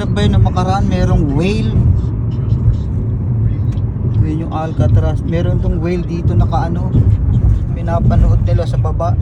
naglakbay na makaraan, merong whale. Yun yung Alcatraz. Meron tong whale dito nakaano, pinapanood nila sa baba.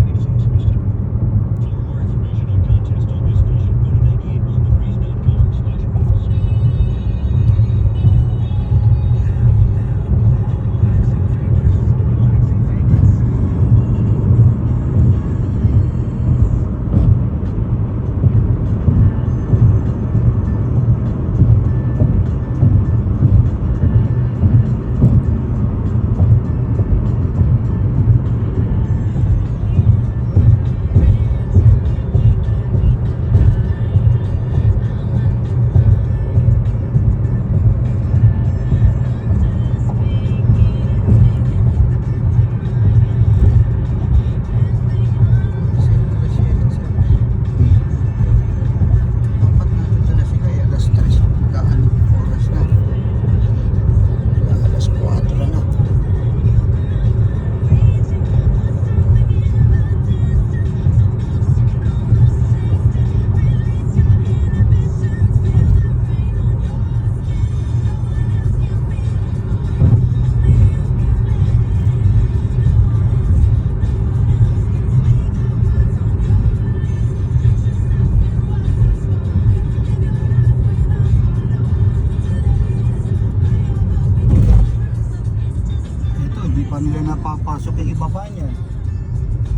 Pa nila napapasok yung ibaba niyan.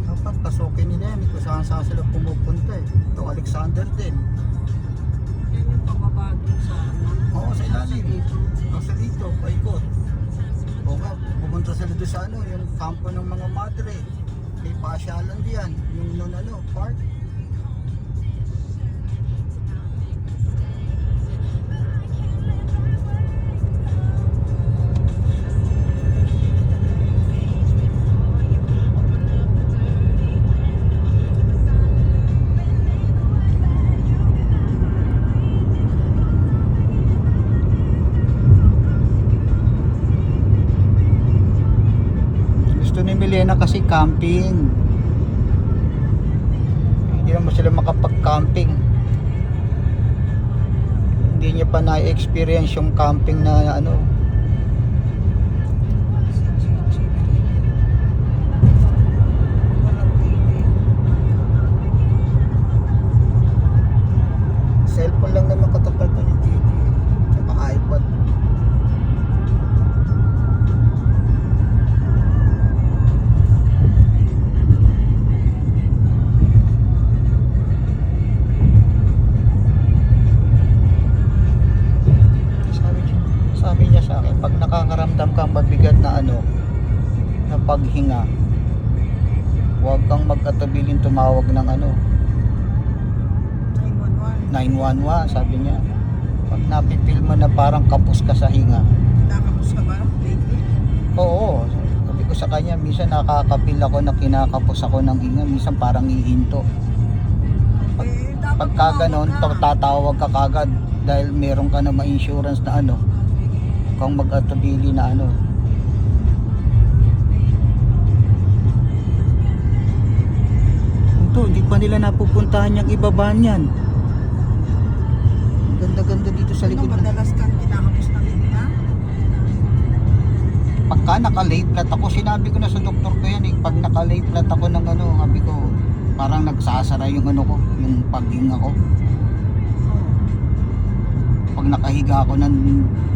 Dapat pasukin nila yan kung saan sila pumupunta eh. Ito Alexander din. Yan yung pababagin sa Oo, sa ilalim. Kasi dito, paikot. O nga, pumunta sila doon sa ano, yung kampo ng mga madre. May pasyalan diyan, yung nun ano, park. Gusto ni Milena kasi camping. Hindi naman sila makapag-camping. Hindi niya pa na-experience yung camping na ano. Cellphone lang naman katapat ko yung TV. Tsaka iPad. Sabi niya sa akin, pag nakakaramdam kang mabigat na ano, na paghinga, huwag kang mag-atabilin tumawag ng ano, 911, sabi niya. Pag napipil mo na parang kapos ka sa hinga. Nakapos ka ba lately? Oo, sabi ko sa kanya, minsan nakakapil ako na kinakapos ako ng hinga, minsan parang hihinto. Pagka ganon, tatawag ka kagad dahil meron ka na ma-insurance na ano, kung mag-atubili na ano. Ito, hindi pa nila napupuntahan yung ibaba niyan. Ganda-ganda dito sa likod. Madalas kang kinakapos na hinga? Pagka naka-late flat ako, sinabi ko na sa doktor ko yan eh, pag naka-late flat ako ng ano, sabi ko, parang nagsasara yung ano ko, yung paghinga ko. Pag nakahiga ako ng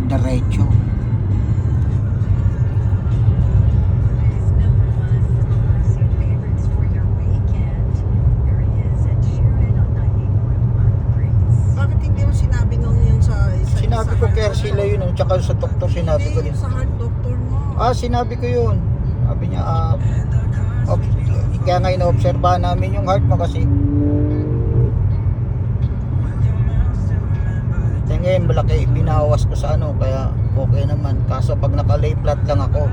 diretso. Bakit hindi mo sinabi nung yung sa Sinabi ko kaya sila yun, tsaka sa doktor sinabi ko Hindi, din. yung sa heart doctor mo. Sinabi ko yun. Sabi niya, kaya nga inoobserbahan namin yung heart mo kasi. Kaya ngayon malaki binawas ko sa ano, kaya okay naman. Kaso pag naka-lay flat lang ako,